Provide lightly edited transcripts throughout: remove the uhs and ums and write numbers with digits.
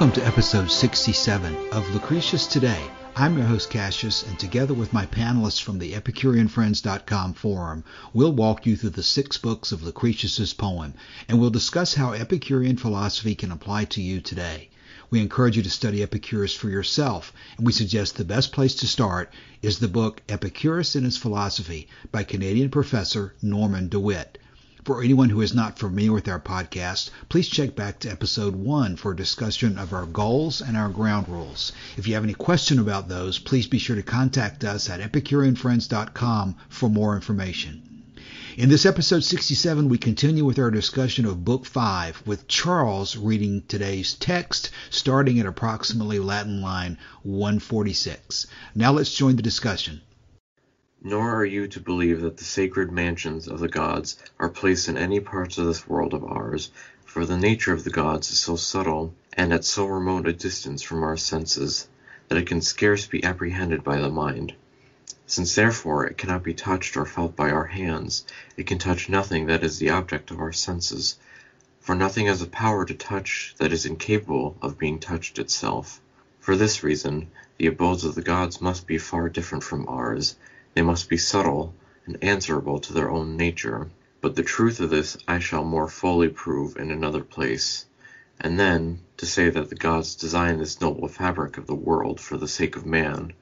Welcome to episode 67 of Lucretius Today. I'm your host Cassius, and together with my panelists from the EpicureanFriends.com forum, we'll walk you through the 6 books of Lucretius's poem, and we'll discuss how Epicurean philosophy can apply to you today. We encourage you to study Epicurus for yourself, and we suggest the best place to start is the book Epicurus and His Philosophy by Canadian professor Norman DeWitt. For anyone who is not familiar with our podcast, please check back to episode 1 for a discussion of our goals and our ground rules. If you have any question about those, please be sure to contact us at EpicureanFriends.com for more information. In this episode 67, we continue with our discussion of Book 5, with Charles reading today's text, starting at approximately Latin line 146. Now let's join the discussion. Nor are you to believe that the sacred mansions of the gods are placed in any parts of this world of ours, for the nature of the gods is so subtle, and at so remote a distance from our senses, that it can scarce be apprehended by the mind. Since therefore it cannot be touched or felt by our hands, it can touch nothing that is the object of our senses, for nothing has a power to touch that is incapable of being touched itself. For this reason, the abodes of the gods must be far different from ours. They must be subtle and answerable to their own nature. But the truth of this I shall more fully prove in another place. And then, to say that the gods designed this noble fabric of the world for the sake of man,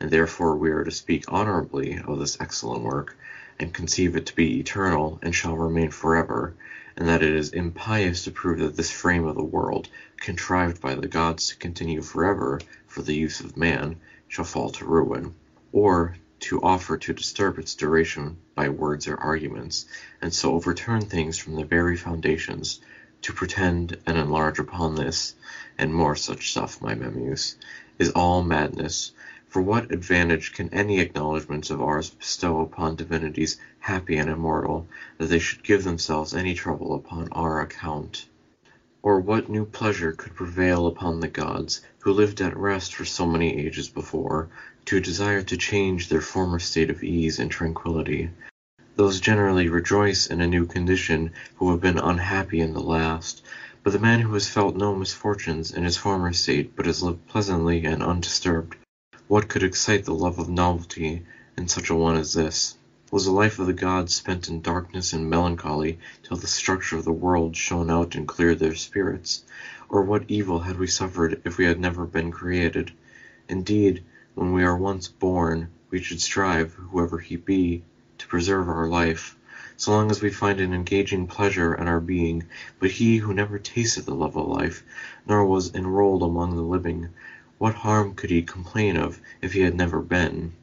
and therefore we are to speak honorably of this excellent work, and conceive it to be eternal and shall remain forever, and that it is impious to prove that this frame of the world, contrived by the gods to continue forever for the use of man, shall fall to ruin, or to offer to disturb its duration by words or arguments, and so overturn things from the very foundations, to pretend and enlarge upon this, and more such stuff, my Memmius, is all madness. For what advantage can any acknowledgements of ours bestow upon divinities happy and immortal, that they should give themselves any trouble upon our account? Or what new pleasure could prevail upon the gods, who lived at rest for so many ages before, to desire to change their former state of ease and tranquillity? Those generally rejoice in a new condition who have been unhappy in the last, but the man who has felt no misfortunes in his former state, but has lived pleasantly and undisturbed, what could excite the love of novelty in such a one as this? Was the life of the gods spent in darkness and melancholy till the structure of the world shone out and cleared their spirits? Or what evil had we suffered if we had never been created? Indeed, when we are once born, we should strive, whoever he be, to preserve our life, so long as we find an engaging pleasure in our being. But he who never tasted the love of life, nor was enrolled among the living, what harm could he complain of if he had never been?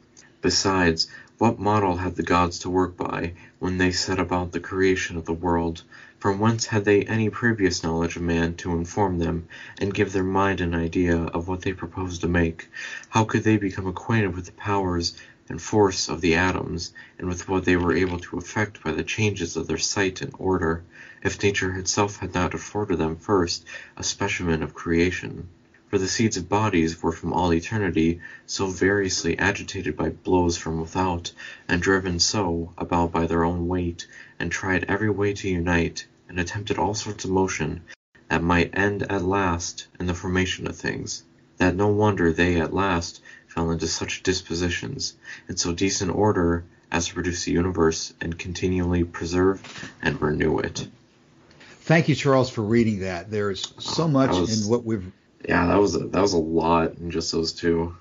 Besides, what model had the gods to work by when they set about the creation of the world? From whence had they any previous knowledge of man to inform them, and give their mind an idea of what they proposed to make? How could they become acquainted with the powers and force of the atoms, and with what they were able to effect by the changes of their sight and order, if nature itself had not afforded them first a specimen of creation? For the seeds of bodies were from all eternity so variously agitated by blows from without, and driven so about by their own weight, and tried every way to unite, and attempted all sorts of motion, that might end at last in the formation of things, that no wonder they at last fell into such dispositions, in so decent order as to produce the universe, and continually preserve and renew it. Thank you, Charles, for reading that. There is so much in what we've... Yeah, that was a lot in just those two.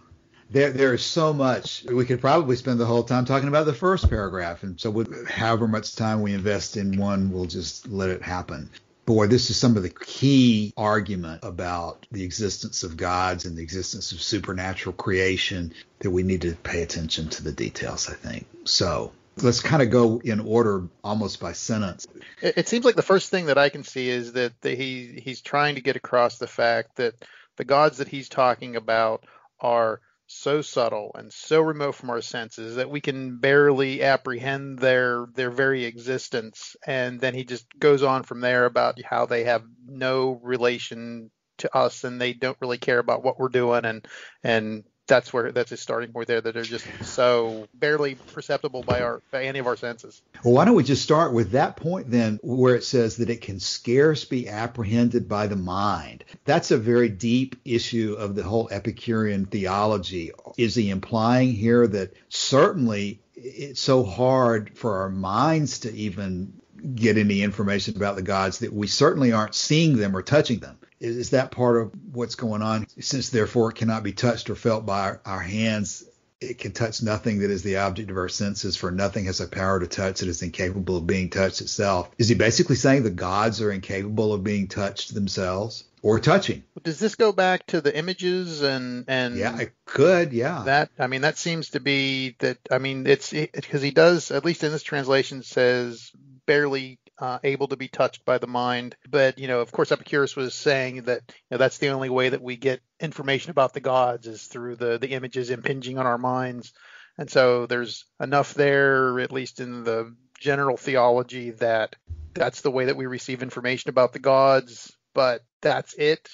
There is so much. We could probably spend the whole time talking about the first paragraph, and so however much time we invest in one, we'll just let it happen. Boy, this is some of the key argument about the existence of gods and the existence of supernatural creation that we need to pay attention to the details, I think. So let's kind of go in order almost by sentence. It seems like the first thing that I can see is that he's trying to get across the fact that the gods that he's talking about are so subtle and so remote from our senses that we can barely apprehend their very existence. And then he just goes on from there about how they have no relation to us and they don't really care about what we're doing and that's his starting point there, that are just so barely perceptible by any of our senses. Well, why don't we just start with that point then, where it says that it can scarce be apprehended by the mind. That's a very deep issue of the whole Epicurean theology. Is he implying here that certainly it's so hard for our minds to even get any information about the gods that we certainly aren't seeing them or touching them? Is that part of what's going on? Since therefore it cannot be touched or felt by our hands, it can touch nothing that is the object of our senses, for nothing has a power to touch that is incapable of being touched itself. Is he basically saying the gods are incapable of being touched themselves or touching? Does this go back to the images and yeah, it could, yeah. That seems to be that. It's because he does, at least in this translation, says barely able to be touched by the mind. But, of course, Epicurus was saying that that's the only way that we get information about the gods is through the images impinging on our minds. And so there's enough there, at least in the general theology, that's the way that we receive information about the gods. But that's it.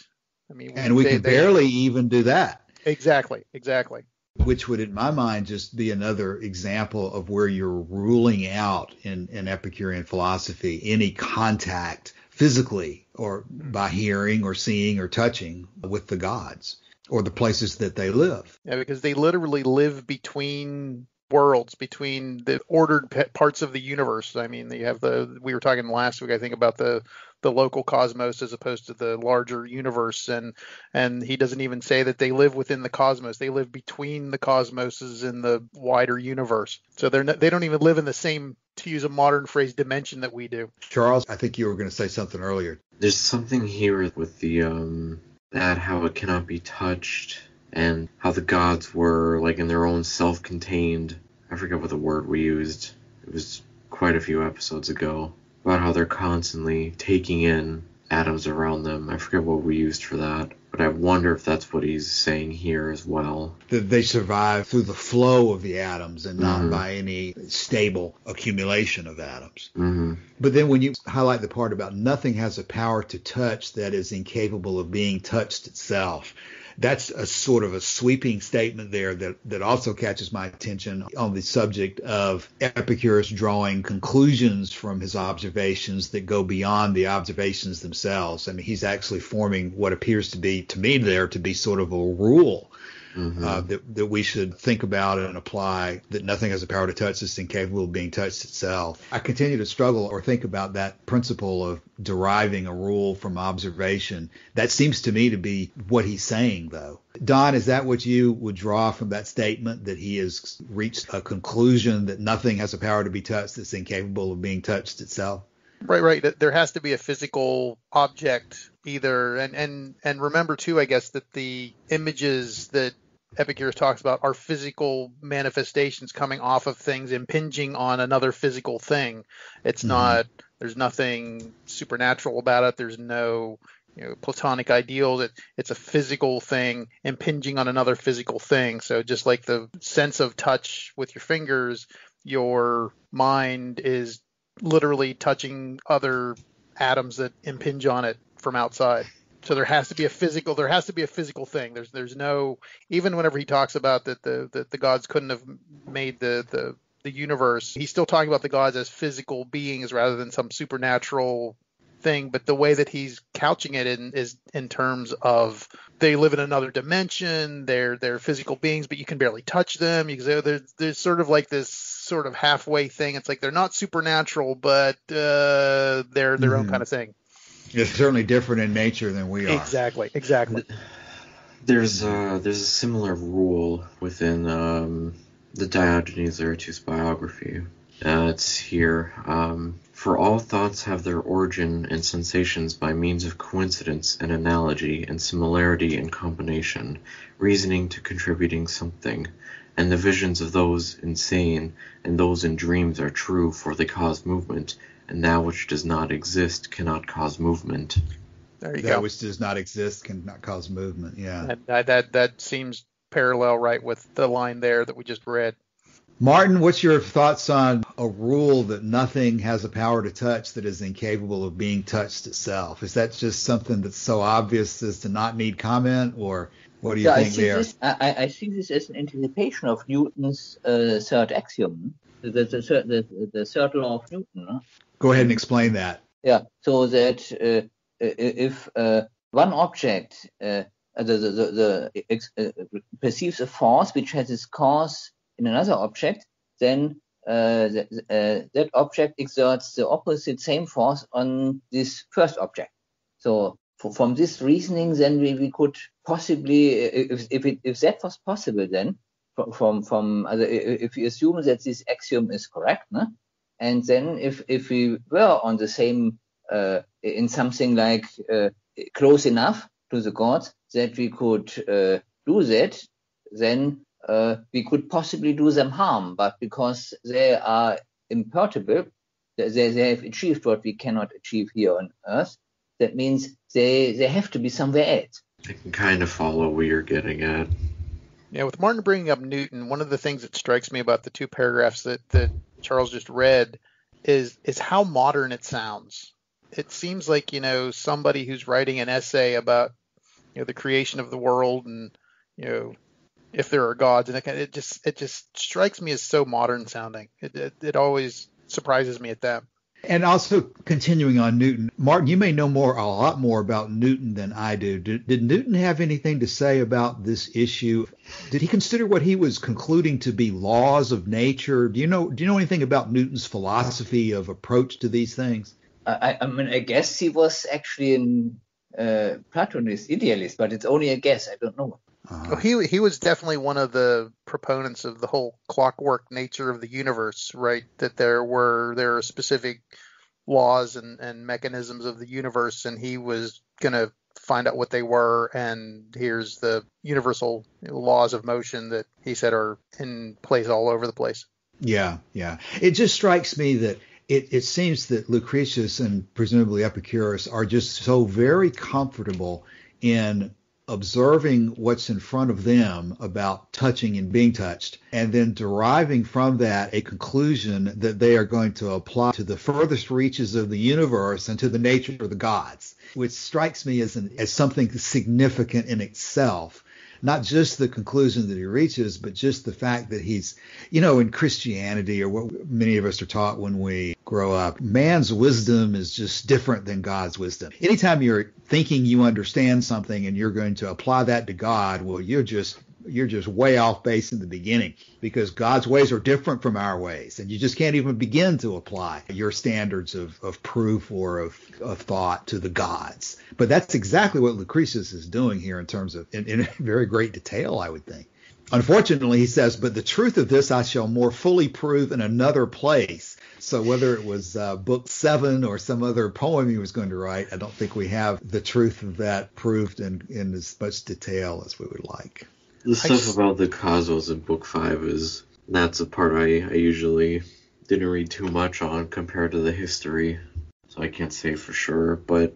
And we can barely even do that. Exactly. Which would, in my mind, just be another example of where you're ruling out in Epicurean philosophy any contact physically or by hearing or seeing or touching with the gods or the places that they live. Yeah, because they literally live between worlds, between the ordered parts of the universe. We were talking last week, I think, about the local cosmos as opposed to the larger universe, and he doesn't even say that they live within the cosmos. They live between the cosmoses in the wider universe. So they don't even live in the same, to use a modern phrase, dimension that we do. Charles, I think you were going to say something earlier. There's something here with the that how it cannot be touched, and how the gods were like in their own self-contained, I forget what the word we used, it was quite a few episodes ago, about how they're constantly taking in atoms around them. I forget what we used for that, but I wonder if that's what he's saying here as well. That they survive through the flow of the atoms and not by any stable accumulation of atoms. But then when you highlight the part about nothing has a power to touch that is incapable of being touched itself, that's a sort of a sweeping statement there that also catches my attention on the subject of Epicurus drawing conclusions from his observations that go beyond the observations themselves. He's actually forming what appears to be, to me there, to be sort of a rule that we should think about and apply, that nothing has the power to touch that's incapable of being touched itself. I continue to struggle or think about that principle of deriving a rule from observation. That seems to me to be what he's saying, though. Don, is that what you would draw from that statement, that he has reached a conclusion that nothing has the power to be touched that's incapable of being touched itself? Right. There has to be a physical object either. And remember, too, I guess, that the images that Epicurus talks about are physical manifestations coming off of things impinging on another physical thing. It's not, there's nothing supernatural about it. There's no Platonic ideals. It's a physical thing impinging on another physical thing. So just like the sense of touch with your fingers, your mind is literally touching other atoms that impinge on it from outside. So there has to be a physical thing. There's no, even whenever he talks about that the gods couldn't have made the universe, he's still talking about the gods as physical beings rather than some supernatural thing. But the way that he's couching it is in terms of they live in another dimension, they're physical beings, but you can barely touch them. There's sort of like this sort of halfway thing. It's like they're not supernatural, but they're their own kind of thing. It's certainly different in nature than we are. Exactly. There's a similar rule within the Diogenes Laertius biography. It's here. For all thoughts have their origin and sensations by means of coincidence and analogy and similarity and combination, reasoning to contributing something. And the visions of those insane and those in dreams are true, for they cause movement, and that which does not exist cannot cause movement. There you go. That which does not exist cannot cause movement, yeah. That seems parallel right with the line there that we just read. Martin, what's your thoughts on a rule that nothing has a power to touch that is incapable of being touched itself? Is that just something that's so obvious as to not need comment, or What do you think there? I see this as an anticipation of Newton's third axiom, the third law of Newton. No? Go ahead and explain that. Yeah, so that if one object perceives a force which has its cause in another object, then that object exerts the opposite same force on this first object. So from this reasoning, then we could possibly, if that was possible, then if we assume that this axiom is correct, no? And then if we were on the same in something like close enough to the gods that we could do that, then we could possibly do them harm. But because they are imperturbable, they have achieved what we cannot achieve here on Earth. That means they have to be somewhere else. I can kind of follow what you're getting at. Yeah, with Martin bringing up Newton, one of the things that strikes me about the two paragraphs that Charles just read is how modern it sounds. It seems like, somebody who's writing an essay about, the creation of the world and, if there are gods, and it just strikes me as so modern sounding. It always surprises me at that. And also continuing on Newton, Martin, you may know a lot more about Newton than I do. Did Newton have anything to say about this issue? Did he consider what he was concluding to be laws of nature? Do you know anything about Newton's philosophy of approach to these things? I guess he was actually a Platonist idealist, but it's only a guess. I don't know. Well, he was definitely one of the proponents of the whole clockwork nature of the universe, right? That there are specific laws and mechanisms of the universe, and he was going to find out what they were. And here's the universal laws of motion that he said are in place all over the place. Yeah. It just strikes me that it seems that Lucretius and presumably Epicurus are just so very comfortable in observing what's in front of them about touching and being touched, and then deriving from that a conclusion that they are going to apply to the furthest reaches of the universe and to the nature of the gods, which strikes me as something significant in itself. Not just the conclusion that he reaches, but just the fact that he's, in Christianity, or what many of us are taught when we grow up, man's wisdom is just different than God's wisdom. Anytime you're thinking you understand something and you're going to apply that to God, well, you're just way off base in the beginning, because God's ways are different from our ways, and you just can't even begin to apply your standards of proof or of thought to the gods. But that's exactly what Lucretius is doing here in terms of, in very great detail, I would think. Unfortunately, he says, but the truth of this I shall more fully prove in another place. So whether it was book 7 or some other poem he was going to write, I don't think we have the truth of that proved in as much detail as we would like. The stuff about the cosmos in book 5 that's a part I usually didn't read too much on compared to the history, so I can't say for sure, but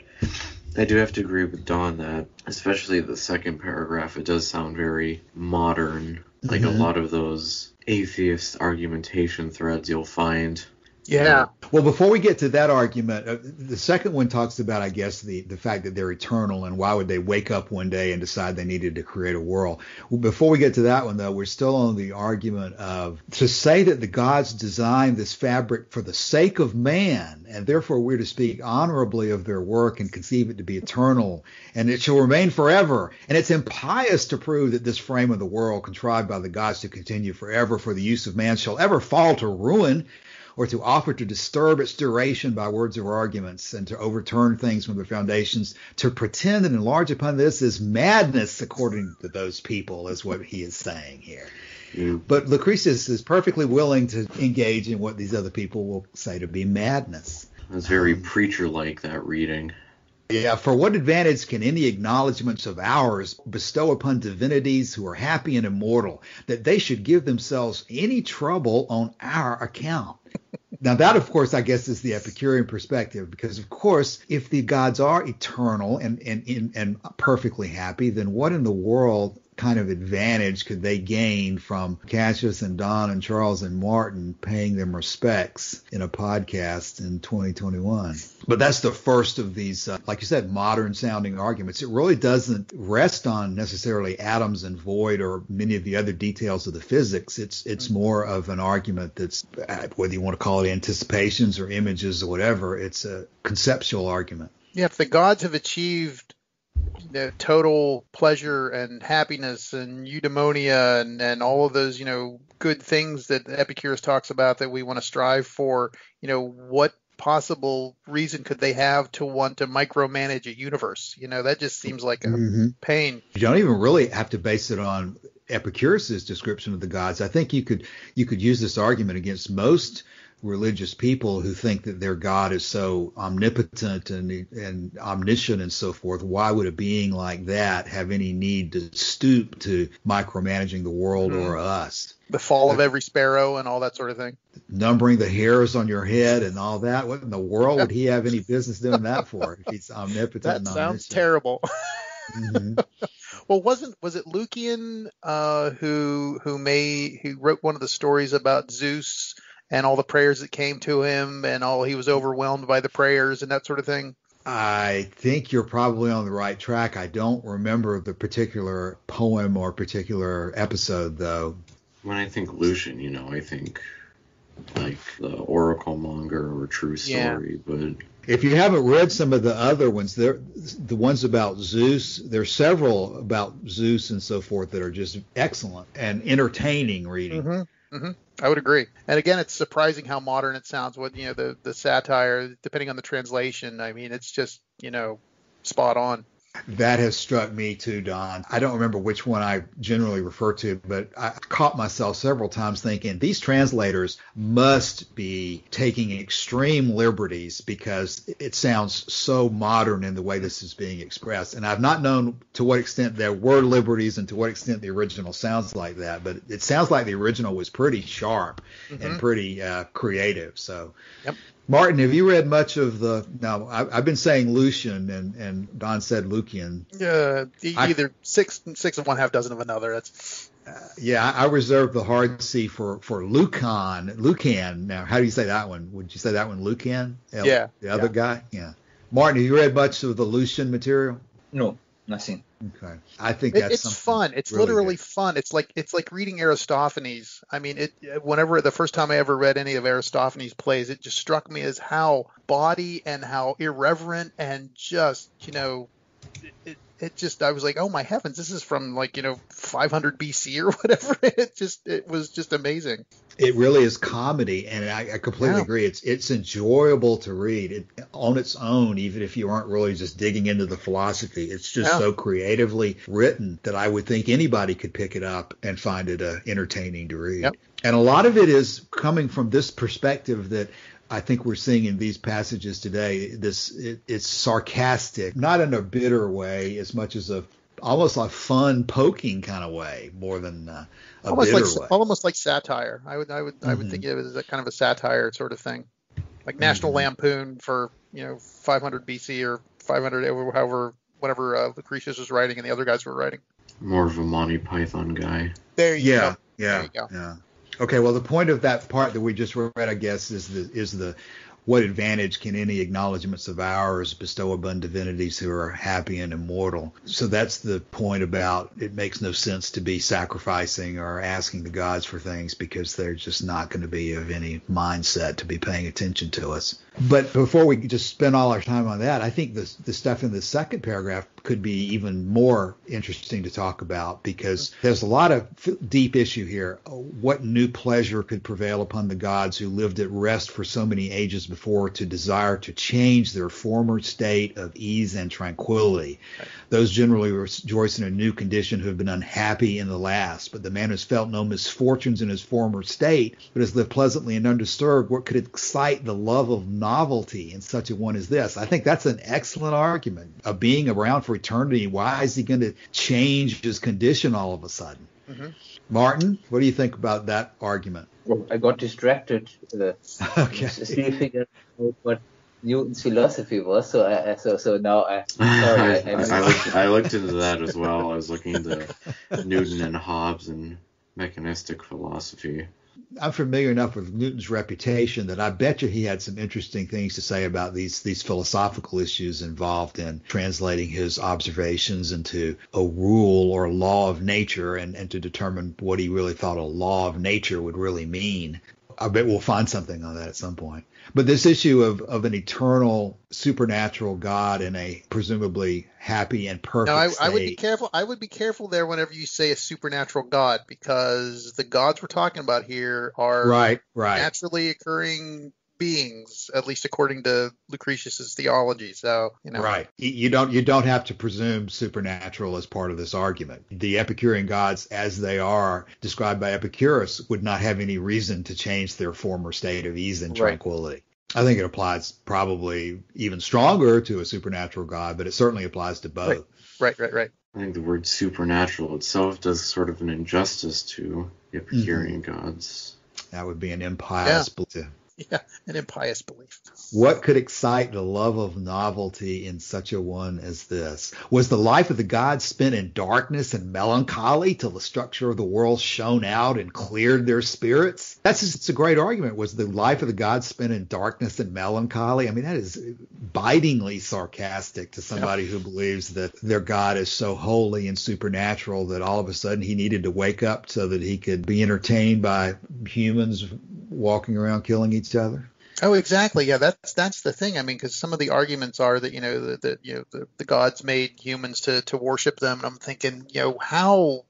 I do have to agree with Don that, especially the second paragraph, it does sound very modern, like a lot of those atheist argumentation threads you'll find. Yeah. Well, before we get to that argument, the second one talks about, I guess, the fact that they're eternal and why would they wake up one day and decide they needed to create a world. Well, before we get to that one, though, we're still on the argument of to say that the gods designed this fabric for the sake of man, and therefore we're to speak honorably of their work and conceive it to be eternal, and it shall remain forever. And it's impious to prove that this frame of the world contrived by the gods to continue forever for the use of man shall ever fall to ruin, or to offer to disturb its duration by words or arguments, and to overturn things from their foundations. To pretend and enlarge upon this is madness, according to those people, is what he is saying here. But Lucretius is perfectly willing to engage in what these other people will say to be madness. It's very preacher-like, that reading. Yeah, for what advantage can any acknowledgements of ours bestow upon divinities who are happy and immortal, that they should give themselves any trouble on our account? Now that, of course, I guess is the Epicurean perspective, because, of course, if the gods are eternal and perfectly happy, then what in the world kind of advantage could they gain from Cassius and Don and Charles and Martin paying them respects in a podcast in 2021? But that's the first of these, like you said, modern sounding arguments. It really doesn't rest on necessarily atoms and void or many of the other details of the physics. It's more of an argument that's, whether you want to call it anticipations or images or whatever, it's a conceptual argument. Yeah, if the gods have achieved total pleasure and happiness and eudaimonia and all of those, good things that Epicurus talks about that we want to strive for, what possible reason could they have to want to micromanage a universe? That just seems like a pain. You don't even really have to base it on Epicurus's description of the gods. I think you could use this argument against most religious people who think that their God is so omnipotent and omniscient and so forth. Why would a being like that have any need to stoop to micromanaging the world or us? The fall of every sparrow and all that sort of thing. Numbering the hairs on your head and all that. What in the world would he have any business doing that for if he's omnipotent that and omniscient? Sounds terrible. Mm-hmm. Well, was it Lucian who wrote one of the stories about Zeus and all the prayers that came to him and he was overwhelmed by the prayers and that sort of thing? I think you're probably on the right track. I don't remember the particular poem or particular episode, though. When I think Lucian, I think like the Oracle Monger or True Story. Yeah. But if you haven't read some of the other ones, the ones about Zeus, there's several about Zeus and so forth that are just excellent and entertaining reading. Mm-hmm. Mm-hmm. I would agree. And again, it's surprising how modern it sounds with, the satire, depending on the translation. I mean, it's just, spot on. That has struck me too, Don. I don't remember which one I generally refer to, but I caught myself several times thinking these translators must be taking extreme liberties because it sounds so modern in the way this is being expressed. And I've not known to what extent there were liberties and to what extent the original sounds like that, but it sounds like the original was pretty sharp and pretty creative. So. Yep. Martin, have you read much of no, I've been saying Lucian and Don said Lucian. Either six of one, half dozen of another. That's. I reserved the hard C for Lucan. Now, how do you say that one? Would you say that one Lucan? The other guy? Yeah. Martin, have you read much of the Lucian material? No, nothing. Okay. I think it's fun. It's really literally good. fun. It's like reading Aristophanes. I mean, whenever the first time I ever read any of Aristophanes' plays, it just struck me as how bawdy and how irreverent and just, I was like, oh my heavens, this is from 500 BC or whatever. It was just amazing. It really is comedy, and I completely agree. It's enjoyable to read on its own, even if you aren't really just digging into the philosophy. It's just so creatively written that I would think anybody could pick it up and find it entertaining to read. Yep. And a lot of it is coming from this perspective that I think we're seeing in these passages today. It's sarcastic, not in a bitter way, as much as almost like fun poking kind of way, more than a bitter way. Almost like satire. I would think of it as a kind of a satire sort of thing, like National Lampoon for 500 BC or 500 however whatever Lucretius was writing and the other guys were writing. More of a Monty Python guy. There you go. Yeah. There you go. Yeah. Okay, well, the point of that part that we just read, I guess, is the what advantage can any acknowledgements of ours bestow upon divinities who are happy and immortal? So that's the point about it makes no sense to be sacrificing or asking the gods for things because they're just not going to be of any mindset to be paying attention to us. But before we just spend all our time on that, I think the stuff in the second paragraph could be even more interesting to talk about because there's a lot of deep issue here. What new pleasure could prevail upon the gods who lived at rest for so many ages before to desire to change their former state of ease and tranquility? Right. Those generally rejoice in a new condition who have been unhappy in the last. But the man who's felt no misfortunes in his former state, but has lived pleasantly and undisturbed, what could excite the love of novelty in such a one as this? I think that's an excellent argument. A being around for eternity, why is he going to change his condition all of a sudden? Mm-hmm. Martin, what do you think about that argument? Well, I got distracted. Okay. Still figuring out Newton's philosophy was. So now I looked into that as well. I was looking into Newton and Hobbes and mechanistic philosophy. I'm familiar enough with Newton's reputation that I bet you he had some interesting things to say about these philosophical issues involved in translating his observations into a rule or law of nature and to determine what he really thought a law of nature would really mean. I bet we'll find something on that at some point. But this issue of an eternal supernatural God in a presumably happy and perfect state. I would be careful. I would be careful there whenever you say a supernatural God, because the gods we're talking about here are right. naturally occurring beings, at least according to Lucretius's theology. So, right. You don't have to presume supernatural as part of this argument. The Epicurean gods, as they are described by Epicurus, would not have any reason to change their former state of ease and tranquility. I think it applies probably even stronger to a supernatural God, but it certainly applies to both. Right. I think the word supernatural itself does sort of an injustice to the Epicurean gods. That would be an impious belief. Yeah, an impious belief. What could excite the love of novelty in such a one as this? Was the life of the gods spent in darkness and melancholy till the structure of the world shone out and cleared their spirits? It's a great argument. Was the life of the gods spent in darkness and melancholy? I mean, that is bitingly sarcastic to somebody who believes that their God is so holy and supernatural that all of a sudden he needed to wake up so that he could be entertained by humans walking around killing each other. Oh, exactly. Yeah, that's the thing. I mean, because some of the arguments are that the gods made humans to worship them. And I'm thinking, how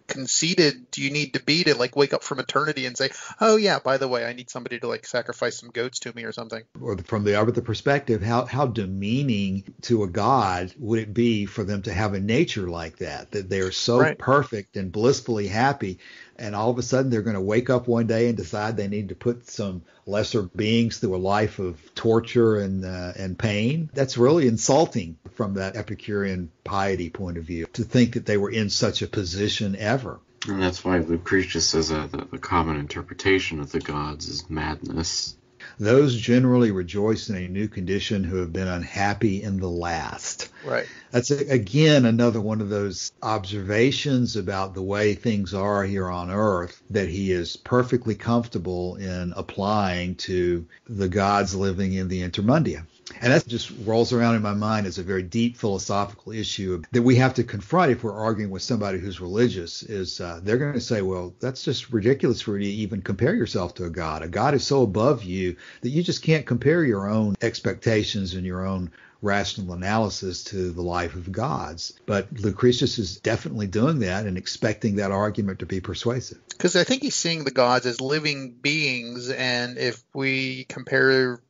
conceited do you need to be to wake up from eternity and say, oh yeah, by the way, I need somebody to sacrifice some goats to me or something. Or from the other perspective, how demeaning to a god would it be for them to have a nature like that they are so perfect and blissfully happy, and all of a sudden they're going to wake up one day and decide they need to put some lesser beings through a life of torture and pain. That's really insulting from that Epicurean piety point of view, to think that they were in such a position ever. And that's why Lucretius says that the common interpretation of the gods is madness. Those generally rejoice in a new condition who have been unhappy in the last. Right. That's, again, another one of those observations about the way things are here on earth that he is perfectly comfortable in applying to the gods living in the intermundia. And that just rolls around in my mind as a very deep philosophical issue that we have to confront if we're arguing with somebody who's religious. They're going to say, well, that's just ridiculous for you to even compare yourself to a god. A god is so above you that you just can't compare your own expectations and your own rational analysis to the life of gods. But Lucretius is definitely doing that and expecting that argument to be persuasive. Because I think he's seeing the gods as living beings, and if we compare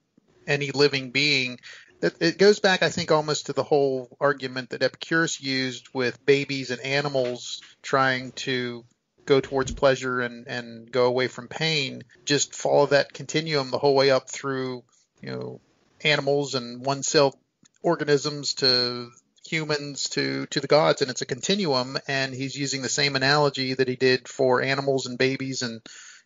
any living being, it goes back, I think, almost to the whole argument that Epicurus used with babies and animals trying to go towards pleasure and go away from pain. Just follow that continuum the whole way up through, animals and one-celled organisms to humans to the gods, and it's a continuum. And he's using the same analogy that he did for animals and babies and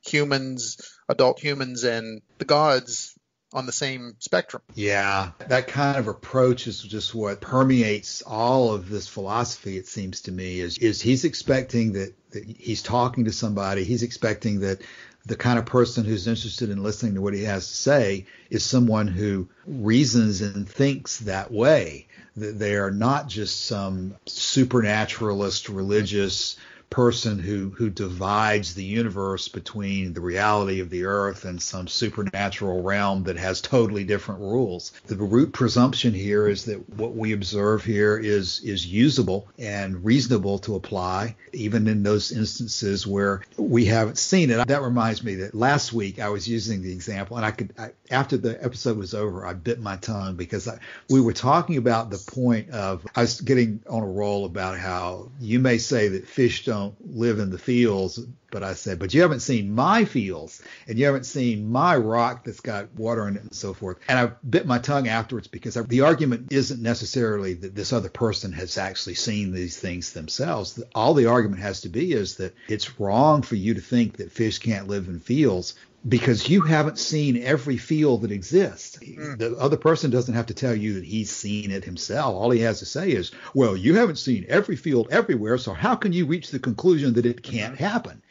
humans, adult humans, and the gods on the same spectrum. Yeah, that kind of approach is just what permeates all of this philosophy, it seems to me, is he's expecting that he's talking to somebody. He's expecting that the kind of person who's interested in listening to what he has to say is someone who reasons and thinks that way, that they are not just some supernaturalist religious person who divides the universe between the reality of the earth and some supernatural realm that has totally different rules. The root presumption here is that what we observe here is usable and reasonable to apply, even in those instances where we haven't seen it. That reminds me that last week I was using the example, and after the episode was over, I bit my tongue because we were talking about the point of, I was getting on a roll about how you may say that fish don't live in the fields, but I said, but you haven't seen my fields and you haven't seen my rock that's got water in it and so forth. And I bit my tongue afterwards because the argument isn't necessarily that this other person has actually seen these things themselves. All the argument has to be is that it's wrong for you to think that fish can't live in fields because you haven't seen every field that exists. The other person doesn't have to tell you that he's seen it himself. All he has to say is, well, you haven't seen every field everywhere, so how can you reach the conclusion that it can't happen?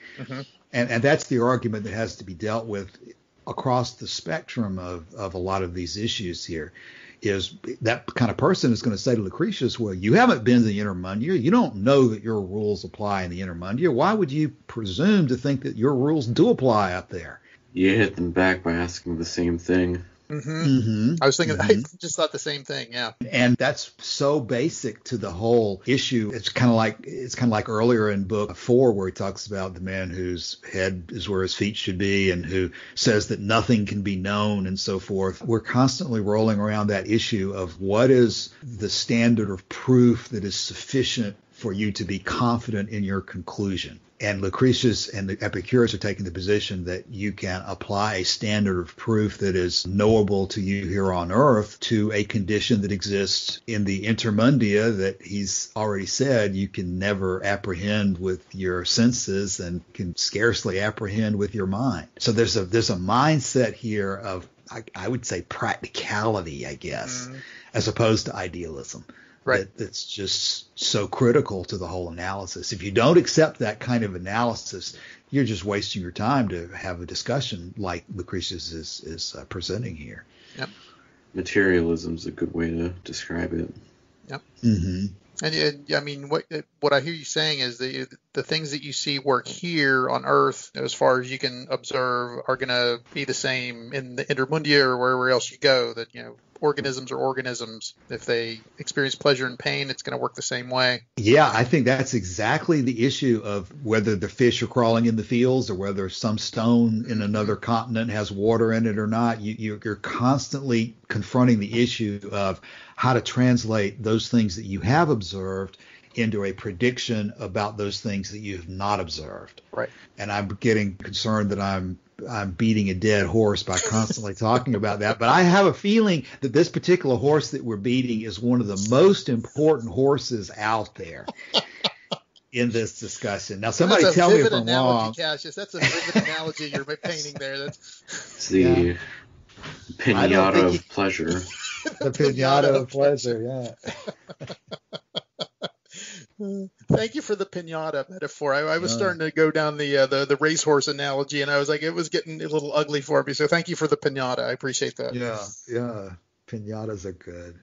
And that's the argument that has to be dealt with across the spectrum of a lot of these issues here. Is that kind of person is going to say to Lucretius, well, you haven't been to the intermundia. You don't know that your rules apply in the intermundia. Why would you presume to think that your rules do apply up there? You hit them back by asking the same thing. I was thinking, I just thought the same thing. Yeah. And that's so basic to the whole issue. It's kind of like earlier in book 4 where he talks about the man whose head is where his feet should be and who says that nothing can be known and so forth. We're constantly rolling around that issue of what is the standard of proof that is sufficient for you to be confident in your conclusion. And Lucretius and the Epicurus are taking the position that you can apply a standard of proof that is knowable to you here on earth to a condition that exists in the intermundia that he's already said you can never apprehend with your senses and can scarcely apprehend with your mind. So there's a mindset here of, I would say, practicality, I guess, as opposed to idealism. Right. That's just so critical to the whole analysis. If you don't accept that kind of analysis, you're just wasting your time to have a discussion like Lucretius is presenting here. Yep. Materialism is a good way to describe it. Yep. And I mean, what I hear you saying is the things that you see work here on Earth, as far as you can observe, are going to be the same in the intermundia or wherever else you go. That organisms are organisms. If they experience pleasure and pain, it's going to work the same way. Yeah, I think that's exactly the issue of whether the fish are crawling in the fields or whether some stone in another continent has water in it or not. You're constantly confronting the issue of how to translate those things that you have observed into a prediction about those things that you have not observed. Right. And I'm getting concerned that I'm beating a dead horse by constantly talking about that. But I have a feeling that this particular horse that we're beating is one of the most important horses out there in this discussion. Now, somebody tell me if I'm wrong. Cassius. That's a vivid analogy you're painting there. It's the pinata of pleasure. The pinata of pleasure, yeah. Thank you for the pinata metaphor. I was starting to go down the racehorse analogy, and I was like, it was getting a little ugly for me. So thank you for the pinata. I appreciate that. Yeah. Pinatas are good.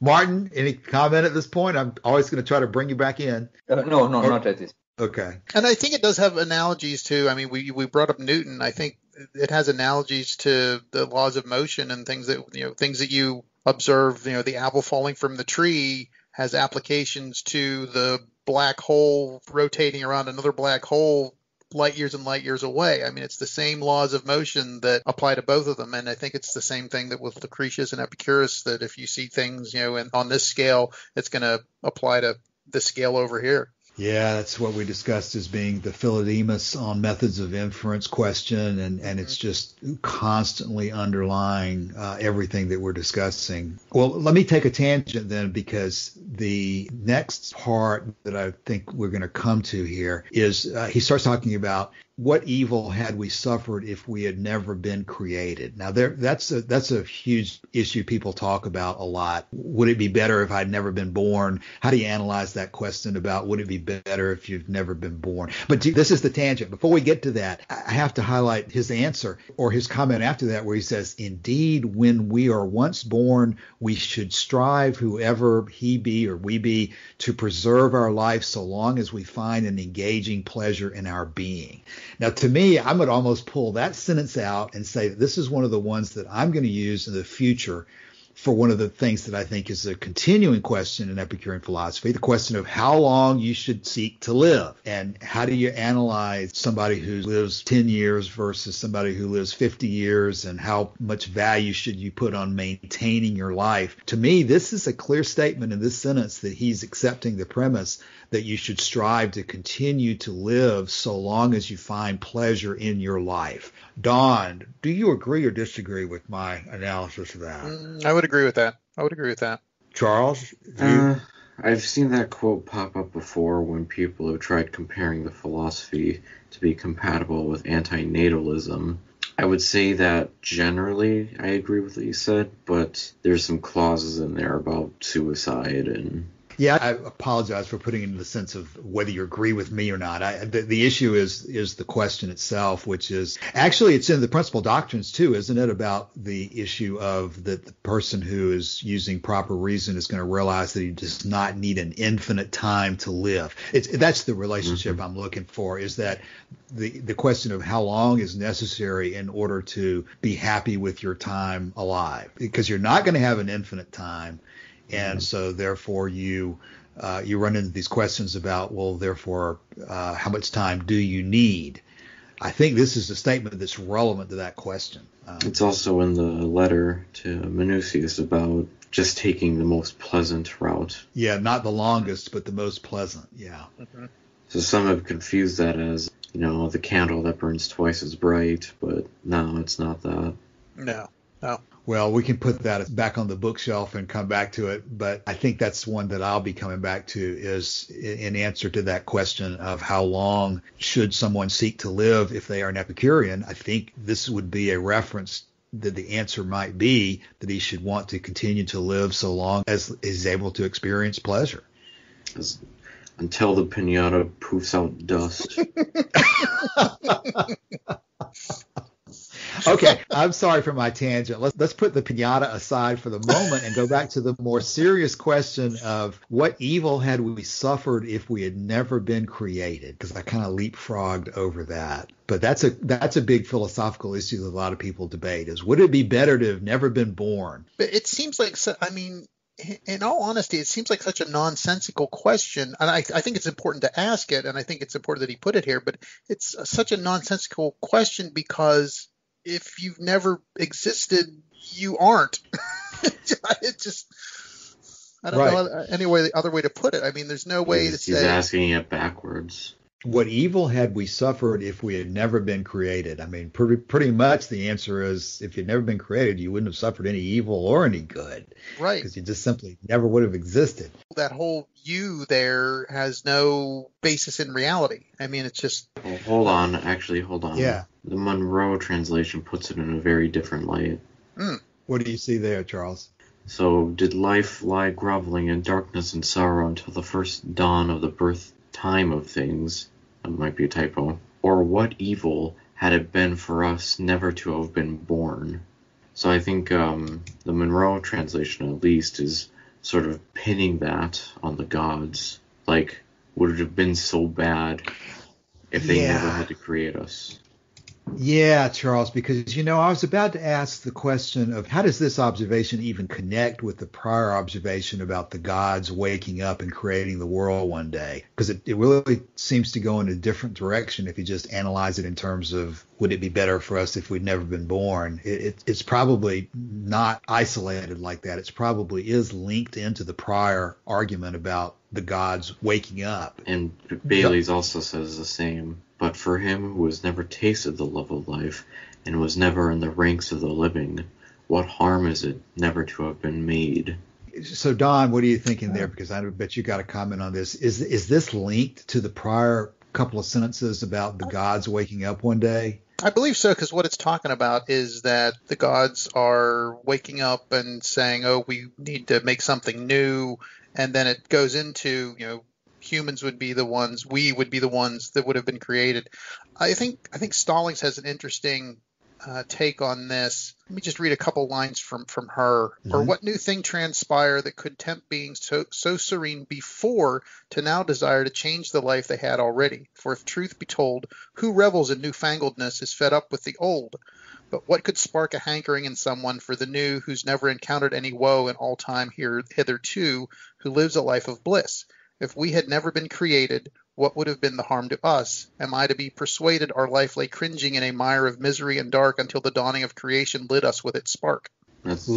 Martin, any comment at this point? I'm always going to try to bring you back in. No, not at this. Okay. And I think it does have analogies too. I mean, we brought up Newton. I think it has analogies to the laws of motion and things that you observe. The apple falling from the tree has applications to the black hole rotating around another black hole light years and light years away. I mean, it's the same laws of motion that apply to both of them. And I think it's the same thing that with Lucretius and Epicurus, that if you see things, on this scale, it's going to apply to the scale over here. Yeah, that's what we discussed as being the Philodemus on methods of inference question, and it's just constantly underlying everything that we're discussing. Well, let me take a tangent then, because the next part that I think we're going to come to here is he starts talking about what evil had we suffered if we had never been created. Now, that's a huge issue people talk about a lot. Would it be better if I'd never been born? How do you analyze that question about would it be better if you've never been born? But this is the tangent. Before we get to that, I have to highlight his answer or his comment after that where he says, indeed, when we are once born, we should strive, whoever he be or we be, to preserve our life so long as we find an engaging pleasure in our being. Now, to me, I would almost pull that sentence out and say that this is one of the ones that I'm going to use in the future for one of the things that I think is a continuing question in Epicurean philosophy, the question of how long you should seek to live. And how do you analyze somebody who lives 10 years versus somebody who lives 50 years, and how much value should you put on maintaining your life? To me, this is a clear statement in this sentence that he's accepting the premise that you should strive to continue to live so long as you find pleasure in your life. Don, do you agree or disagree with my analysis of that? I would agree with that. Charles? I've seen that quote pop up before when people have tried comparing the philosophy to be compatible with antinatalism. I would say that generally I agree with what you said, but there's some clauses in there about suicide and... Yeah, I apologize for putting it in the sense of whether you agree with me or not. The issue is the question itself, which is actually it's in the principal doctrines too, isn't it? About the issue of that the person who is using proper reason is going to realize that he does not need an infinite time to live. That's the relationship I'm looking for. Is that the question of how long is necessary in order to be happy with your time alive? Because you're not going to have an infinite time. And so therefore you run into these questions about, well, therefore, how much time do you need? I think this is a statement that's relevant to that question. It's also in the letter to Memmius about just taking the most pleasant route. Yeah, not the longest, but the most pleasant. Yeah. Mm-hmm. So some have confused that as, the candle that burns twice as bright, but no, it's not that. No. Well, we can put that back on the bookshelf and come back to it, but I think that's one that I'll be coming back to is in answer to that question of how long should someone seek to live if they are an Epicurean. I think this would be a reference that the answer might be that he should want to continue to live so long as he's able to experience pleasure. Until the pinata poofs out dust. Okay, I'm sorry for my tangent. Let's put the pinata aside for the moment and go back to the more serious question of what evil had we suffered if we had never been created? Because I kind of leapfrogged over that. But that's a big philosophical issue that a lot of people debate is, would it be better to have never been born? But it seems like, in all honesty, it seems like such a nonsensical question. And I think it's important to ask it, and I think it's important that he put it here. But it's such a nonsensical question because if you've never existed, you aren't. It just, I don't know any other way to put it. I mean, there's no way to say. He's asking it backwards. What evil had we suffered if we had never been created? I mean, pretty much the answer is if you'd never been created, you wouldn't have suffered any evil or any good. Right. Because you just simply never would have existed. That whole you there has no basis in reality. I mean, it's just. Well, hold on. Yeah. The Monroe translation puts it in a very different light. What do you see there, Charles? So, did life lie groveling in darkness and sorrow until the first dawn of the birth time of things? That might be a typo. Or what evil had it been for us never to have been born? So I think the Monroe translation, at least, is sort of pinning that on the gods. Like, would it have been so bad if they never had to create us? Yeah, Charles, because, I was about to ask the question of how does this observation even connect with the prior observation about the gods waking up and creating the world one day? Because it really seems to go in a different direction if you just analyze it in terms of would it be better for us if we'd never been born? It's probably not isolated like that. It's probably is linked into the prior argument about the gods waking up. And Bailey's also says the same. But for him who has never tasted the love of life and was never in the ranks of the living, what harm is it never to have been made? So, Don, what are you thinking there? Because I bet you got a comment on this. Is this linked to the prior couple of sentences about the gods waking up one day? I believe so, because what it's talking about is that the gods are waking up and saying, oh, we need to make something new. And then it goes into, humans would be the ones, we would be the ones that would have been created. I think Stallings has an interesting take on this. Let me just read a couple lines from her. Mm-hmm. Or what new thing transpire that could tempt beings so serene before to now desire to change the life they had already? For if truth be told, who revels in newfangledness is fed up with the old. But what could spark a hankering in someone for the new who's never encountered any woe in all time hitherto, who lives a life of bliss? If we had never been created, what would have been the harm to us? Am I to be persuaded our life lay cringing in a mire of misery and dark until the dawning of creation lit us with its spark? Us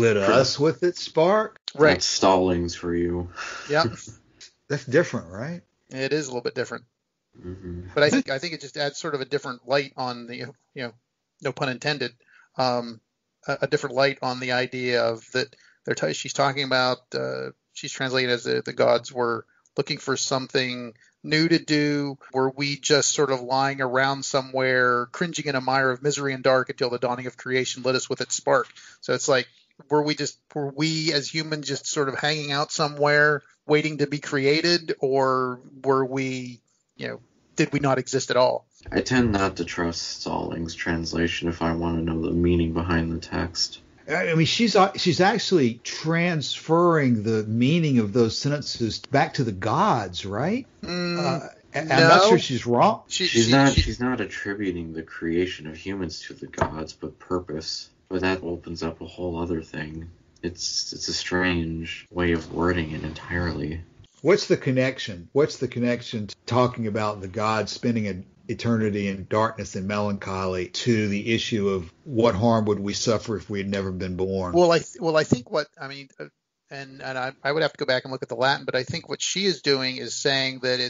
with its spark? Right. That's Stallings for you. Yeah. That's different, right? It is a little bit different. Mm-hmm. But I think it just adds sort of a different light on the, no pun intended, a different light on the idea of that she's talking about, she's translated as the gods were looking for something new to do? Were we just sort of lying around somewhere, cringing in a mire of misery and dark until the dawning of creation lit us with its spark? So it's like, were we as humans just sort of hanging out somewhere waiting to be created, or were we, did we not exist at all? I tend not to trust Stallings' translation if I want to know the meaning behind the text. I mean, she's actually transferring the meaning of those sentences back to the gods, right? I'm not sure she's wrong. She's not attributing the creation of humans to the gods, but purpose. But that opens up a whole other thing. It's a strange way of wording it entirely. What's the connection? What's the connection to talking about the gods spending an eternity in darkness and melancholy to the issue of what harm would we suffer if we had never been born? Well, I think and I would have to go back and look at the Latin, but I think what she is doing is saying that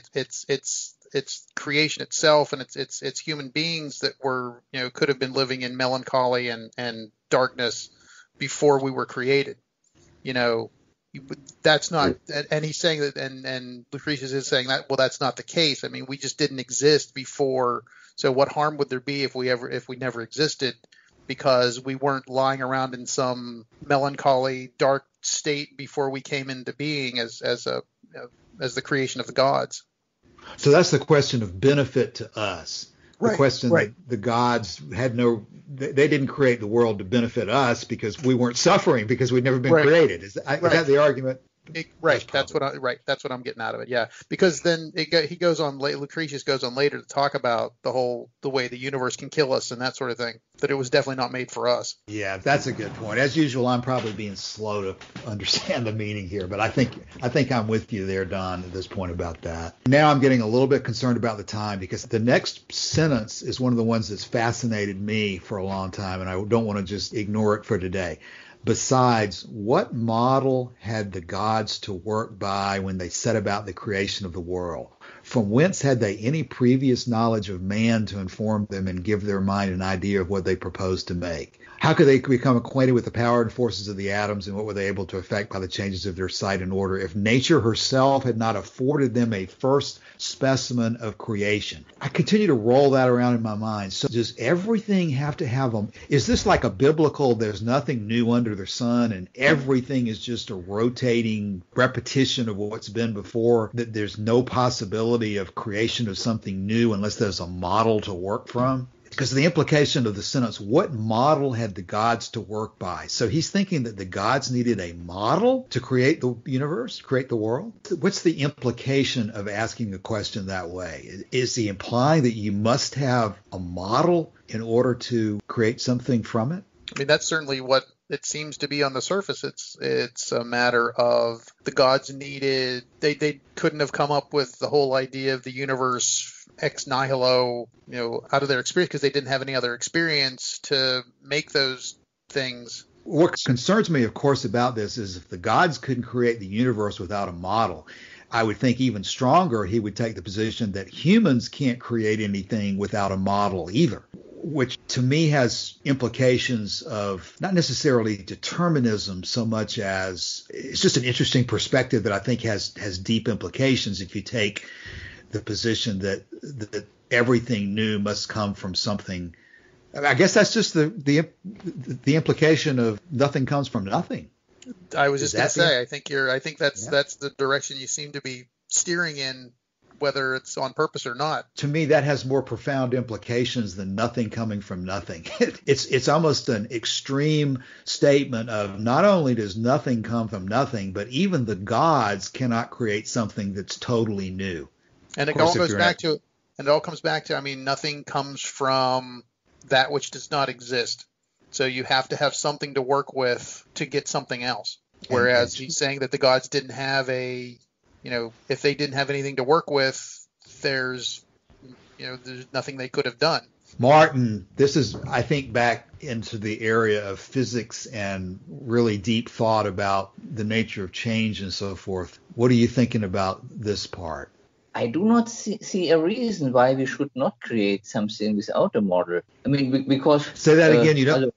it's creation itself, and it's human beings that were, could have been living in melancholy and darkness before we were created. That's not, and he's saying that, and Lucretius is saying that, well, that's not the case. I mean, we just didn't exist before. So what harm would there be if we never existed, because we weren't lying around in some melancholy, dark state before we came into being as the creation of the gods. So that's the question of benefit to us. The question that the gods they didn't create the world to benefit us because we weren't suffering because we'd never been created. Is that the argument? That's what I'm getting out of it. Yeah, because then Lucretius goes on later to talk about the way the universe can kill us and that sort of thing. That it was definitely not made for us. Yeah, that's a good point. As usual, I'm probably being slow to understand the meaning here, but I think I'm with you there, Don, at this point about that. Now I'm getting a little bit concerned about the time, because the next sentence is one of the ones that's fascinated me for a long time, and I don't want to just ignore it for today. Besides, what model had the gods to work by when they set about the creation of the world? From whence had they any previous knowledge of man to inform them and give their mind an idea of what they proposed to make? How could they become acquainted with the power and forces of the atoms, and what were they able to effect by the changes of their sight and order, if nature herself had not afforded them a first specimen of creation? I continue to roll that around in my mind. So does everything have to have them? Is this like a biblical, there's nothing new under the sun and everything is just a rotating repetition of what's been before, that there's no possibility of creation of something new unless there's a model to work from? Because the implication of the sentence, what model had the gods to work by? So he's thinking that the gods needed a model to create the universe, create the world. What's the implication of asking a question that way? Is he implying that you must have a model in order to create something from it? I mean, that's certainly what it seems to be on the surface. It's a matter of the gods needed, they couldn't have come up with the whole idea of the universe ex nihilo, out of their experience, because they didn't have any other experience to make those things. What concerns me, of course, about this is if the gods couldn't create the universe without a model, I would think even stronger he would take the position that humans can't create anything without a model either, which to me has implications of not necessarily determinism so much as it's just an interesting perspective that I think has deep implications if you take the position that everything new must come from something. I guess that's just the implication of nothing comes from nothing. I was just going to say, I think that's the direction you seem to be steering in, whether it's on purpose or not. To me, that has more profound implications than nothing coming from nothing. It's almost an extreme statement of not only does nothing come from nothing, but even the gods cannot create something that's totally new. And it all comes back to, I mean, nothing comes from that which does not exist. So you have to have something to work with to get something else. Whereas he's saying that the gods didn't have if they didn't have anything to work with, there's nothing they could have done. Martin, this is, I think, back into the area of physics and really deep thought about the nature of change and so forth. What are you thinking about this part? I do not see a reason why we should not create something without a model. I mean, because... Say that again, you don't...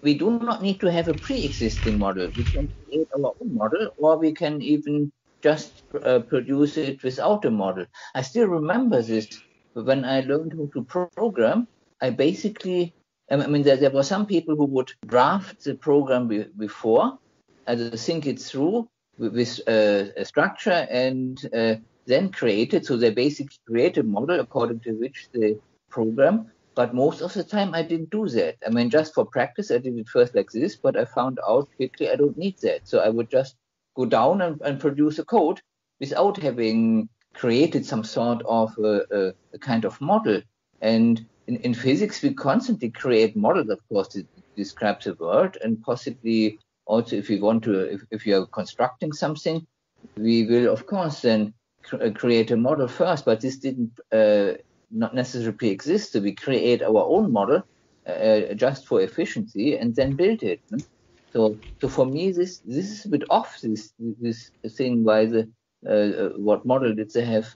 We do not need to have a pre-existing model. We can create our own model, or we can even just produce it without a model. I still remember this. When I learned how to program, I basically, there were some people who would draft the program before, think it through with a structure, and then create it. So they basically create a model according to which they program. But most of the time I didn't do that. Just for practice, I did it first like this, but I found out quickly I don't need that. So I would just go down and produce a code without having created some sort of a kind of model. And in physics, we constantly create models, of course, to describe the world, and possibly also if we want to, if you are constructing something, we will, of course, then create a model first, but this didn't not necessarily exist. So we create our own model just for efficiency and then build it. So for me, this is a bit off. This thing why what model did they have?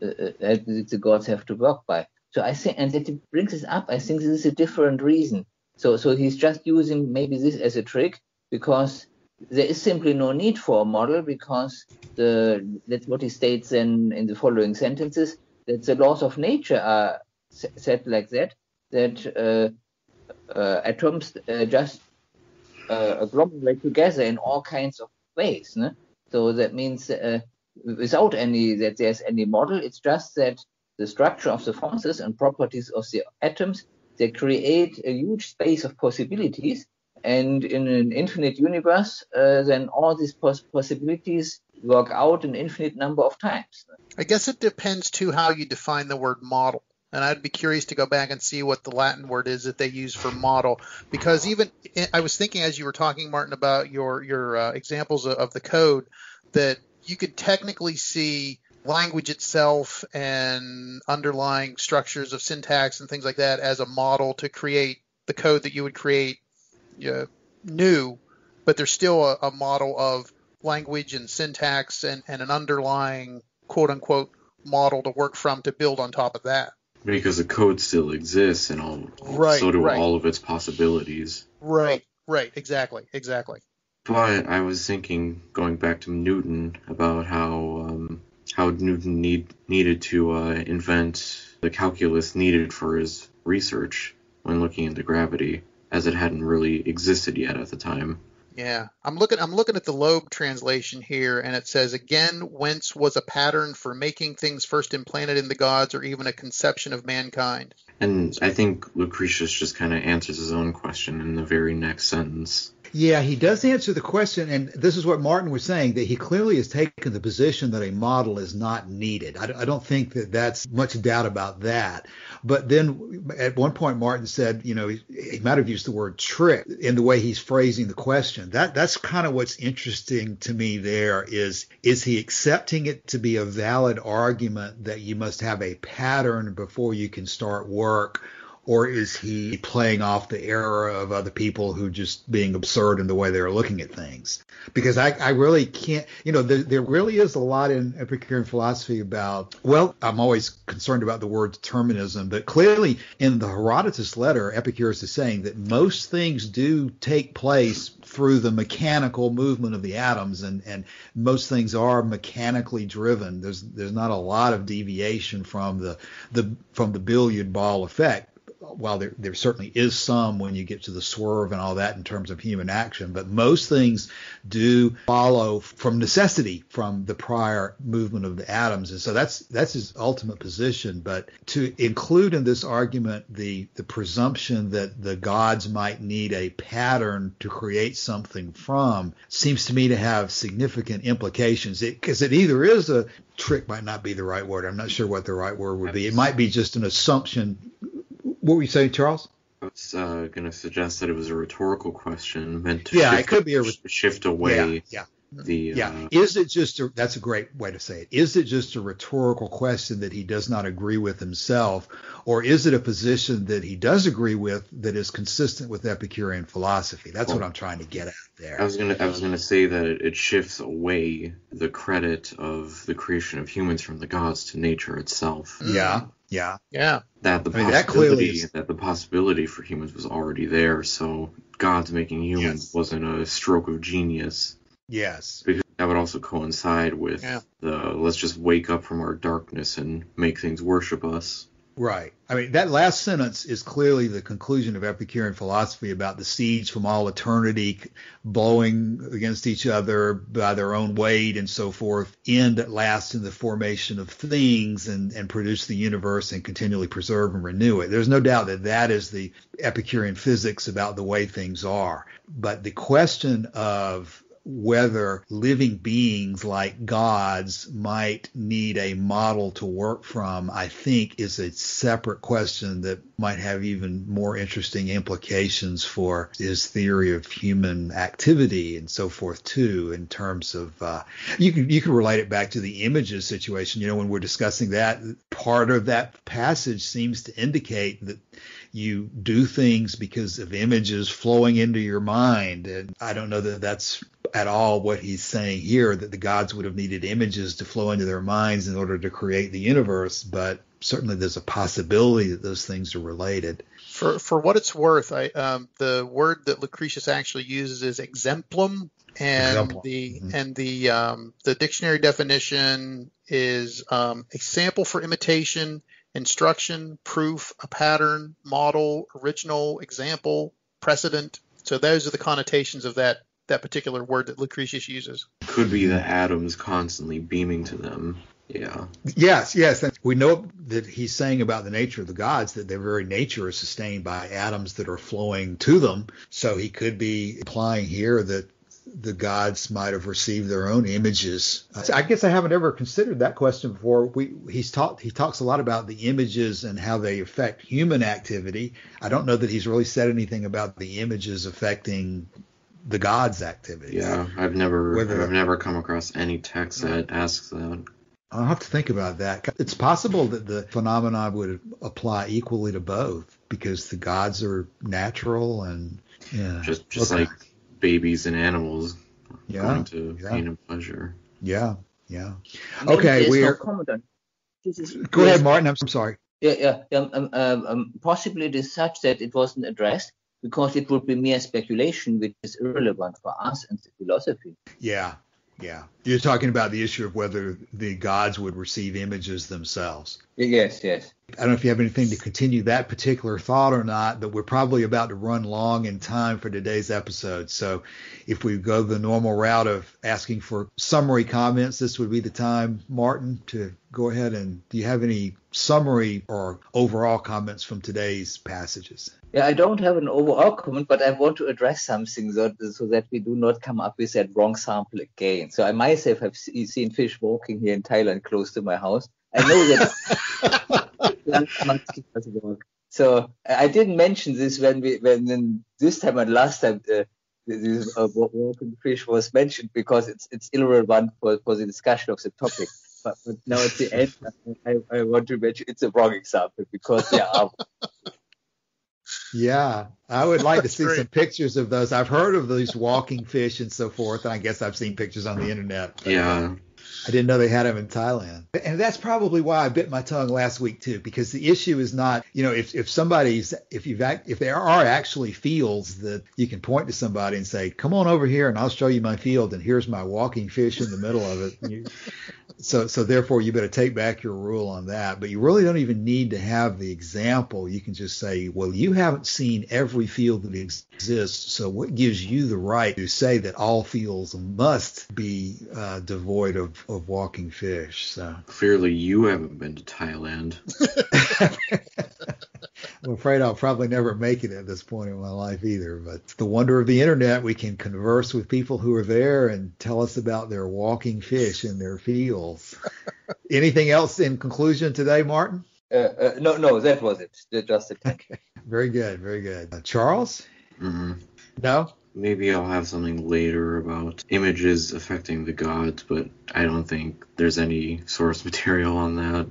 Did the gods have to work by? So I think, and that it brings us up. I think this is a different reason. So he's just using maybe this as a trick because there is simply no need for a model, because that's what he states then in the following sentences, that the laws of nature are set like that atoms just agglomerate together in all kinds of ways. No? So that means without that there's any model, it's just that the structure of the forces and properties of the atoms, they create a huge space of possibilities. And in an infinite universe, then all these possibilities work out an infinite number of times. I guess it depends, too, how you define the word model. And I'd be curious to go back and see what the Latin word is that they use for model. Because even I was thinking as you were talking, Martin, about your examples of the code, that you could technically see language itself and underlying structures of syntax and things like that as a model to create the code that you would create new, but there's still a model of language and syntax and an underlying quote-unquote model to work from to build on top of that. Because the code still exists and so do all of its possibilities. Right, exactly. But I was thinking, going back to Newton, about how Newton needed to invent the calculus needed for his research when looking into gravity, as it hadn't really existed yet at the time. Yeah, I'm looking at the Loeb translation here, and it says, again, whence was a pattern for making things first implanted in the gods, or even a conception of mankind. And I think Lucretius just kind of answers his own question in the very next sentence. Yeah, he does answer the question, and this is what Martin was saying, that he clearly has taken the position that a model is not needed. I don't think that that's much doubt about that. But then at one point, Martin said, he might have used the word trick in the way he's phrasing the question. That's kind of what's interesting to me there is he accepting it to be a valid argument that you must have a pattern before you can start work? Or is he playing off the error of other people who just being absurd in the way they're looking at things? Because I really can't, there really is a lot in Epicurean philosophy about, well, I'm always concerned about the word determinism, but clearly in the Herodotus letter, Epicurus is saying that most things do take place through the mechanical movement of the atoms, and most things are mechanically driven. There's not a lot of deviation from the billiard ball effect. While there certainly is some when you get to the swerve and all that in terms of human action, but most things do follow from necessity from the prior movement of the atoms. And so that's his ultimate position. But to include in this argument the presumption that the gods might need a pattern to create something from seems to me to have significant implications. Because it either is a trick, might not be the right word. I'm not sure what the right word would be. It might be just an assumption. What were you saying, Charles? I was going to suggest that it was a rhetorical question meant to it could be shift away. Is it just that's a great way to say it. Is it just a rhetorical question that he does not agree with himself, or is it a position that he does agree with that is consistent with Epicurean philosophy? That's what I'm trying to get at there. I was gonna say that it shifts away the credit of the creation of humans from the gods to nature itself. Yeah. That the possibility for humans was already there, so gods making humans wasn't a stroke of genius. Yes. that would also coincide with the let's just wake up from our darkness and make things worship us. Right. I mean, that last sentence is clearly the conclusion of Epicurean philosophy about the seeds from all eternity blowing against each other by their own weight and so forth, end at last in the formation of things and produce the universe and continually preserve and renew it. There's no doubt that that is the Epicurean physics about the way things are. But the question of whether living beings like gods might need a model to work from, I think, is a separate question that might have even more interesting implications for his theory of human activity and so forth too, in terms of you can relate it back to the images situation. When we're discussing that, part of that passage seems to indicate that you do things because of images flowing into your mind. And I don't know that that's at all what he's saying here, that the gods would have needed images to flow into their minds in order to create the universe. But certainly there's a possibility that those things are related. For what it's worth, the word that Lucretius actually uses is exemplum, and the dictionary definition is a sample for imitation, instruction, proof, a pattern, model, original, example, precedent. So those are the connotations of that particular word that Lucretius uses. Could be the atoms constantly beaming to them. Yeah. Yes. And we know that he's saying about the nature of the gods that their very nature is sustained by atoms that are flowing to them. So he could be implying here that the gods might have received their own images. I guess I haven't ever considered that question before. He talks a lot about the images and how they affect human activity. I don't know that he's really said anything about the images affecting the gods' activity. Yeah, I've never come across any text that asks that. I'll have to think about that. It's possible that the phenomenon would apply equally to both, because the gods are natural and just like babies and animals going to pain and pleasure. Yeah. Okay, we're. Go ahead, Martin. I'm sorry. Possibly it is such that it wasn't addressed because it would be mere speculation, which is irrelevant for us and the philosophy. Yeah. You're talking about the issue of whether the gods would receive images themselves. Yes. I don't know if you have anything to continue that particular thought or not, but we're probably about to run long in time for today's episode. So if we go the normal route of asking for summary comments, this would be the time, Martin, to go ahead. And do you have any summary or overall comments from today's passages? Yeah, I don't have an overall comment, but I want to address something so that we do not come up with that wrong sample again. So I myself have seen fish walking here in Thailand close to my house. I know that. So I didn't mention this when this time and last time this walking fish was mentioned, because it's irrelevant for the discussion of the topic. But now at the end, I want to mention it's a wrong example, because there are. Yeah, I would like to see some pictures of those. I've heard of these walking fish and so forth, and I guess I've seen pictures on the internet. Yeah. I didn't know they had them in Thailand. And that's probably why I bit my tongue last week too, because the issue is not, if there are actually fields that you can point to somebody and say, come on over here and I'll show you my field, and here's my walking fish in the middle of it. So therefore you better take back your rule on that. But you really don't even need to have the example. You can just say, well, you haven't seen every field that exists, so what gives you the right to say that all fields must be devoid of walking fish? So clearly you haven't been to Thailand. I'm afraid I'll probably never make it at this point in my life either. But it's the wonder of the internet. We can converse with people who are there and tell us about their walking fish in their fields. Anything else in conclusion today, Martin? No, that was it. Just it. Okay. Very good. Charles? Mm-hmm. No? Maybe I'll have something later about images affecting the gods, but I don't think there's any source material on that.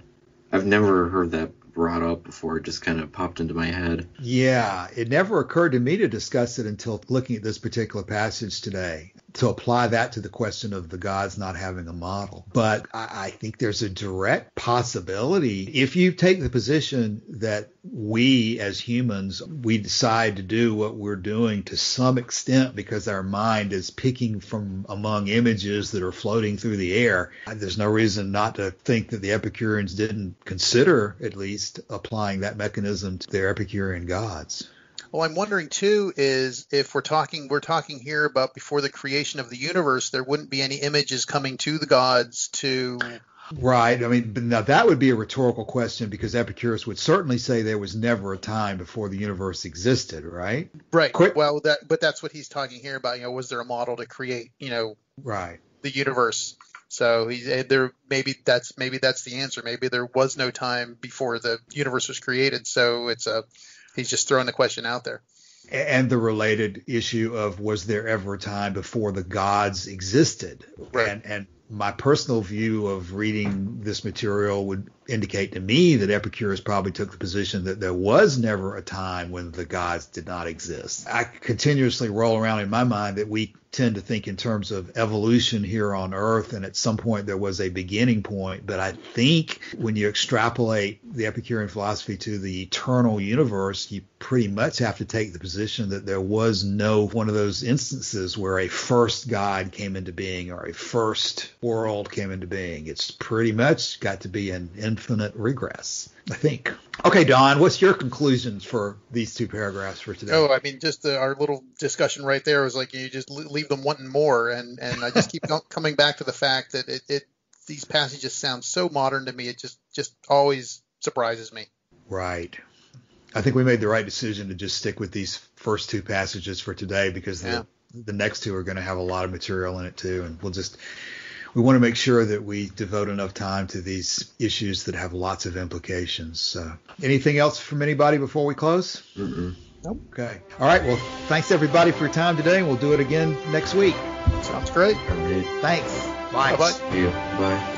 I've never heard that brought up before. It just kind of popped into my head. Yeah, it never occurred to me to discuss it until looking at this particular passage today. to apply that to the question of the gods not having a model. But I think there's a direct possibility, if you take the position that we as humans, we decide to do what we're doing to some extent because our mind is picking from among images that are floating through the air, there's no reason not to think that the Epicureans didn't consider at least applying that mechanism to their Epicurean gods. Well, I'm wondering too is if we're talking here about before the creation of the universe, there wouldn't be any images coming to the gods to. Right. I mean, but now that would be a rhetorical question because Epicurus would certainly say there was never a time before the universe existed, right? Right. Well, but that's what he's talking here about. Was there a model to create, right, the universe? So maybe that's the answer. Maybe there was no time before the universe was created. So he's just throwing the question out there. And the related issue of was there ever a time before the gods existed? Right. And my personal view of reading this material would indicate to me that Epicurus probably took the position that there was never a time when the gods did not exist. I continuously roll around in my mind that we tend to think in terms of evolution here on Earth, and at some point there was a beginning point. But I think when you extrapolate the Epicurean philosophy to the eternal universe, you pretty much have to take the position that there was no one of those instances where a first god came into being or a first world came into being. It's pretty much got to be an infinite regress, I think. Okay, Don, what's your conclusions for these two paragraphs for today? Oh, I mean, just our little discussion right there was like you just leave them wanting more, and I just keep coming back to the fact that these passages sound so modern to me. It just always surprises me. Right. I think we made the right decision to just stick with these first two passages for today because the next two are going to have a lot of material in it too, and we want to make sure that we devote enough time to these issues that have lots of implications. Anything else from anybody before we close? Mm-mm. Nope. Okay. All right. Well, thanks everybody for your time today, and we'll do it again next week. Sounds great. All right. Thanks. Bye. Bye-bye. See you. Bye.